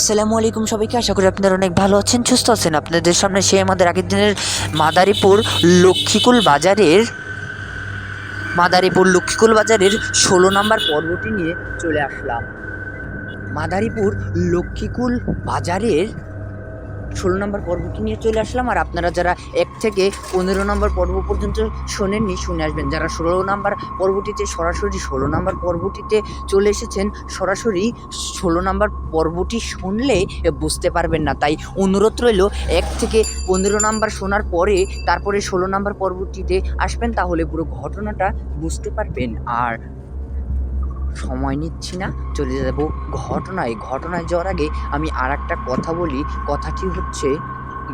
আসসালামু আলাইকুম সবাইকে। আশা করি আপনারা অনেক ভালো আছেন, সুস্থ আছেন। আপনাদের সামনে সেই আমাদের আগের দিনের মাদারীপুর লক্ষ্মীকুল বাজারের 16 নম্বর পর্বটি নিয়ে চলে আসলাম। মাদারীপুর লক্ষ্মীকুল বাজারের 16 নম্বর পর্বটি নিয়ে চলে আসলাম। আর আপনারা যারা 1 থেকে 15 নম্বর পর্ব পর্যন্ত শোনেননি, শুনে আসবেন। যারা 16 নম্বর পর্বটিতে সরাসরি 16 নম্বর পর্বটিতে চলে এসেছেন, সরাসরি 16 নম্বর পর্বটি শুনলে বুঝতে পারবেন না। তাই অনুরোধ রইল 1 থেকে 15 নম্বর শোনার পরে তারপরে 16 নম্বর পর্বটিতে আসবেন, তাহলে পুরো ঘটনাটা বুঝতে পারবেন। আর সময় নিচ্ছি না, চলে যাব ঘটনায় যাওয়ার আগে আমি আর একটা কথা বলি। কথাটি হচ্ছে,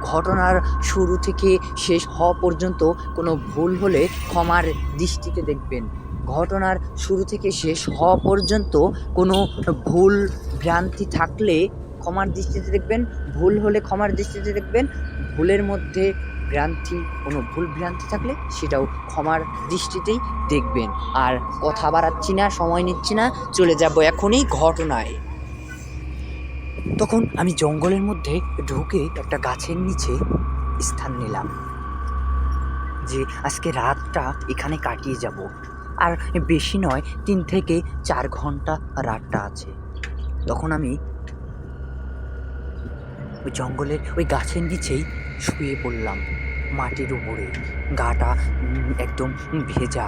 ঘটনার শুরু থেকে শেষ হওয়া পর্যন্ত কোনো ভুল হলে ক্ষমার দৃষ্টিতে দেখবেন। ঘটনার শুরু থেকে শেষ হওয়া পর্যন্ত কোনো ভুল ভ্রান্তি থাকলে ক্ষমার দৃষ্টিতে দেখবেন, ভুল হলে ক্ষমার দৃষ্টিতে দেখবেন। কোনো ভুল ভ্রান্তি থাকলে সেটাও ক্ষমার দৃষ্টিতেই দেখবেন। আর কথা বাড়াচ্ছি না, সময় নিচ্ছি না, চলে যাব এখনই ঘটনায়। তখন আমি জঙ্গলের মধ্যে ঢুকে একটা গাছের নিচে স্থান নিলাম, যে আজকে রাতটা এখানে কাটিয়ে যাব। আর বেশি নয়, 3 থেকে 4 ঘন্টা রাতটা আছে। তখন আমি ওই জঙ্গলের ওই গাছের নিচেই শুয়ে পড়লাম, মাটির উপরে। গাটা একদম ভেজা,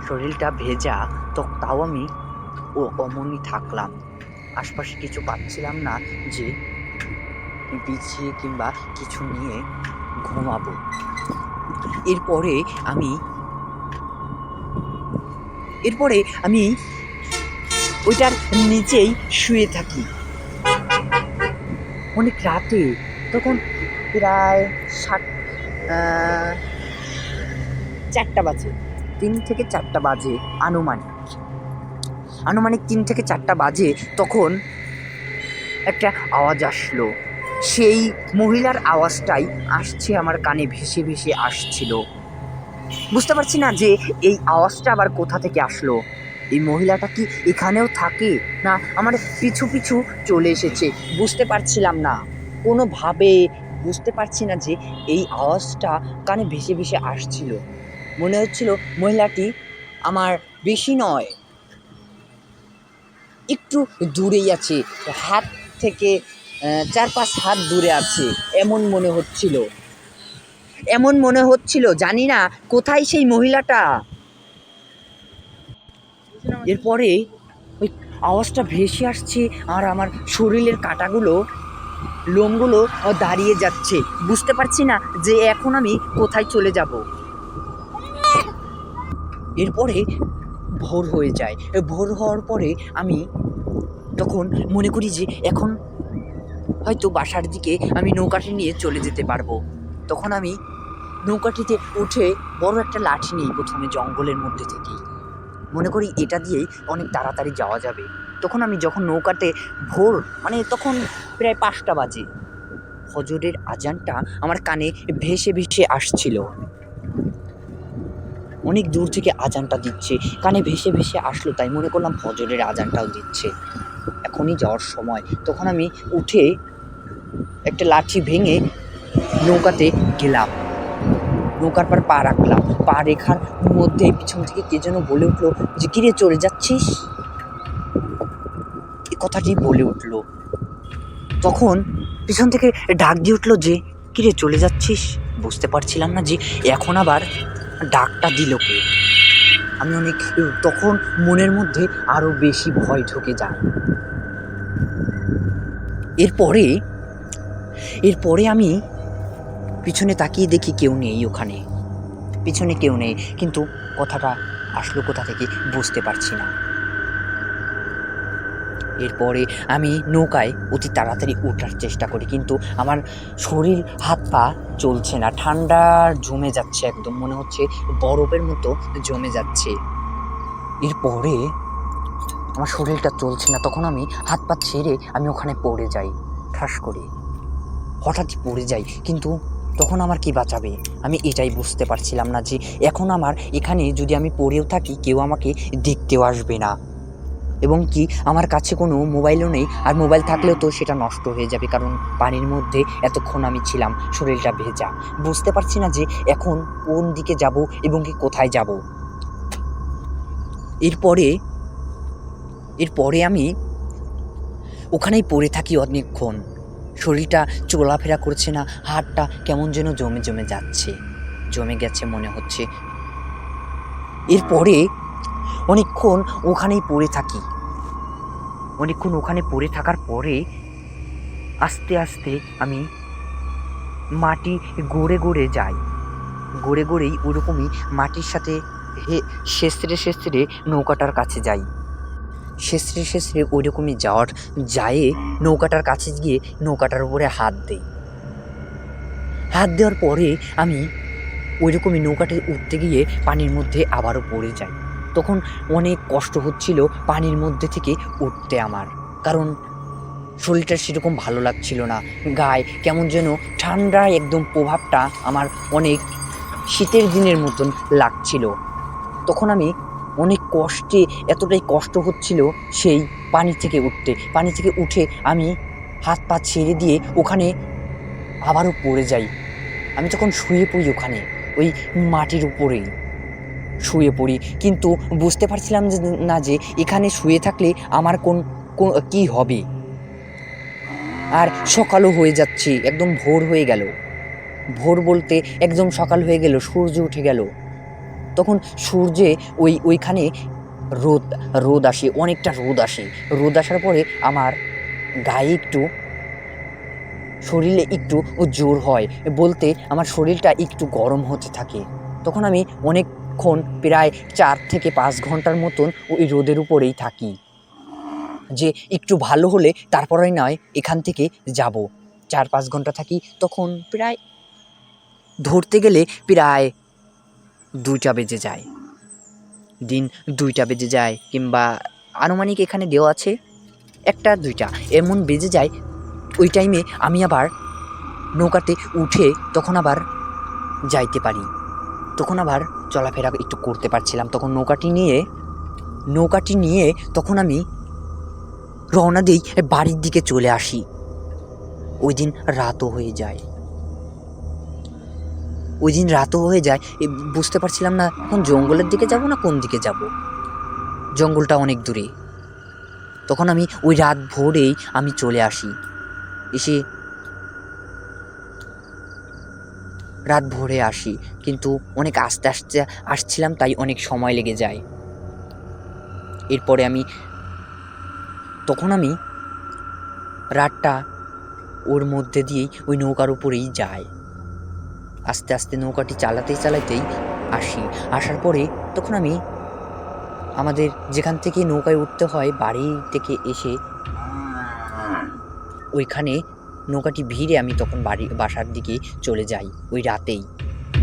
শরীরটা ভেজা, তাও আমি অমনই থাকলাম। আশপাশে কিছু পাচ্ছিলাম না যে বিছিয়ে কিংবা কিছু নিয়ে ঘুমাবো। এরপরে আমি ওইটার নিচেই শুয়ে থাকি অনেক রাতে। তখন প্রায় 4টা বাজে, 3 থেকে 4টা বাজে আনুমানিক 3 থেকে 4টা বাজে। তখন একটা আওয়াজ আসলো। সেই মহিলার আওয়াজটাই আসছে আমার কানে, ভেসে ভেসে আসছিল। বুঝতে পারছি না যে এই আওয়াজটা আবার কোথা থেকে আসলো। এই মহিলাটা কি এখানেও থাকে, না আমার পিছু পিছু চলে এসেছে, বুঝতে পারছিলাম না। কোনোভাবে বুঝতে পারছি না যে এই আওয়াজটা কানে ভেসে ভেসে আসছিল। মনে হচ্ছিল মহিলাটি আমার বেশি নয়, একটু দূরেই আছে, হাত থেকে 4-5 হাত দূরে আছে, এমন মনে হচ্ছিল। জানি না কোথায় সেই মহিলাটা। এরপরে ওই আওয়াজটা ভেসে আসছে, আর আমার শরীরের লোমগুলো দাঁড়িয়ে যাচ্ছে। বুঝতে পারছি না যে এখন আমি কোথায় চলে যাব। এরপরে ভোর হয়ে যায়। ভোর হওয়ার পরে আমি তখন মনে করি যে এখন হয়তো বাসার দিকে আমি নৌকাটি নিয়ে চলে যেতে পারবো। তখন আমি নৌকাটিতে উঠে বড় একটা লাঠি নিই, প্রথমে জঙ্গলের মধ্যে থেকেই মনে করি এটা দিয়েই অনেক তাড়াতাড়ি যাওয়া যাবে। তখন আমি যখন নৌকাতে তখন প্রায় 5টা বাজে, ফজরের আজানটা আমার কানে ভেসে ভেসে আসছিল। অনেক দূর থেকে আজানটা দিচ্ছে, কানে ভেসে ভেসে আসলো, তাই মনে করলাম ফজরের আজানটাও দিচ্ছে, এখনই যাওয়ার সময়। তখন আমি উঠে একটা লাঠি ভেঙে নৌকাতে গেলাম, নৌকার পর পা রাখলাম। পা রেখার মধ্যে পিছন থেকে কে যেন বলে উঠলো যে, কিরে চলে যাচ্ছিস? এই কথাটি বলে উঠলো। তখন পিছন থেকে ডাক দিয়ে উঠলো যে, কিরে চলে যাচ্ছিস? বুঝতে পারছিলাম না যে এখন আবার ডাকটা দিল কে। আমি তখন মনের মধ্যে আরো বেশি ভয় ঢুকে যায়। এরপরে আমি পিছনে তাকিয়ে দেখি কেউ নেই ওখানে, পিছনে কেউ নেই, কিন্তু কথাটা আসলো কোথা থেকে বুঝতে পারছি না। এরপরে আমি নৌকায় অতি তাড়াতাড়ি ওঠার চেষ্টা করি, কিন্তু আমার শরীর হাত পা চলছে না, ঠান্ডার জমে যাচ্ছে, একদম মনে হচ্ছে বরফের মতো জমে যাচ্ছে। এরপরে আমার শরীরটা চলছে না, তখন আমি হাত পা ছেড়ে আমি ওখানে পড়ে যাই, ঠাস করে হঠাৎই পড়ে যাই। কিন্তু তখন আমার কি বাঁচাবে আমি এটাই বুঝতে পারছিলাম না যে এখন আমার এখানে যদি আমি পড়েও থাকি কেউ আমাকে দেখতেও আসবে না। এবং কি আমার কাছে কোনো মোবাইলও নেই, আর মোবাইল থাকলেও তো সেটা নষ্ট হয়ে যাবে, কারণ পানির মধ্যে এতক্ষণ আমি ছিলাম, শরীরটা ভেজা। বুঝতে পারছি না যে এখন কোন দিকে যাব এবং কি কোথায় যাব। এরপরে আমি ওখানেই পড়ে থাকি অনেকক্ষণ। শরীরটা চলাফেরা করছে না, হাতটা কেমন যেন জমে জমে যাচ্ছে, জমে গেছে মনে হচ্ছে। এরপরে অনেকক্ষণ ওখানেই পড়ে থাকি। অনেকক্ষণ ওখানে পড়ে থাকার পরে আস্তে আস্তে আমি মাটি গড়ে গড়ে যাই, গড়ে গড়েই ওরকমই মাটির সাথে শেষরে শেষরে নৌকাটার কাছে যাই। শেষরে শেষরে ওইরকমই যায় নৌকাটার কাছে গিয়ে নৌকাটার উপরে হাত দেই। হাত দেওয়ার পরে আমি ওইরকমই নৌকাটা উঠতে গিয়ে পানির মধ্যে আবারও পড়ে যাই। তখন অনেক কষ্ট হচ্ছিল পানির মধ্যে থেকে উঠতে আমার, কারণ শরীরটা সেরকম ভালো লাগছিল না, গায়ে কেমন যেন ঠান্ডা একদম প্রভাবটা আমার অনেক শীতের দিনের মতন লাগছিল। তখন আমি অনেক কষ্টে, এতটাই কষ্ট হচ্ছিল সেই পানি থেকে উঠতে। পানি থেকে উঠে আমি হাত পা ছেড়ে দিয়ে ওখানে আবারও পড়ে যাই। আমি তখন শুয়ে পড়ি ওখানে, ওই মাটির উপরেই শুয়ে পড়ি, কিন্তু বুঝতে পারছিলাম না যে এখানে শুয়ে থাকলে আমার কী হবে। আর সকালও হয়ে যাচ্ছে, একদম ভোর হয়ে গেল। ভোর বলতে একদম সকাল হয়ে গেল, সূর্য উঠে গেল। তখন সূর্যে ওইখানে রোদ আসে, অনেকটা রোদ আসে। রোদ আসার পরে আমার গায়ে একটু, শরীরে একটু জোর হয়, বলতে আমার শরীরটা একটু গরম হতে থাকে। তখন আমি অনেকক্ষণ, প্রায় 4 থেকে 5 ঘন্টার মতন ওই রোদের উপরেই থাকি, যে একটু ভালো হলে তারপরে নয় এখান থেকে যাব। 4-5 ঘন্টা থাকি, তখন প্রায় ধরতে গেলে প্রায় 2টা বেজে যায়। দিন 2টা বেজে যায়, কিংবা আনুমানিক এখানে দেওয়া আছে 1টা 2টা এমন বেজে যায়। ওই টাইমে আমি আবার নৌকাতে উঠে তখন আবার যাইতে পারি, তখন আবার চলাফেরা একটু করতে পারছিলাম। তখন নৌকাটি নিয়ে তখন আমি রওনা দিই, বাড়ির দিকে চলে আসি। ওই দিন রাতও হয়ে যায়। বুঝতে পারছিলাম না এখন জঙ্গলের দিকে যাব না কোন দিকে যাব। জঙ্গলটা অনেক দূরে। তখন আমি ওই রাত ভোরেই আমি চলে আসি। এসে রাত ভোরে আসি, কিন্তু অনেক আস্তে আস্তে আসছিলাম, তাই অনেক সময় লেগে যায়। এরপরে তখন আমি রাতটা ওর মধ্যে দিয়েই ওই নৌকার উপরেই যাই। আস্তে আস্তে নৌকাটি চালাতেই আসার পরে তখন আমি আমাদের যেখান থেকে নৌকায় উঠতে হয়, বাড়ি থেকে এসে ওইখানে নৌকাটি ভিড়ে আমি তখন বাসার দিকে চলে যাই ওই রাতেই।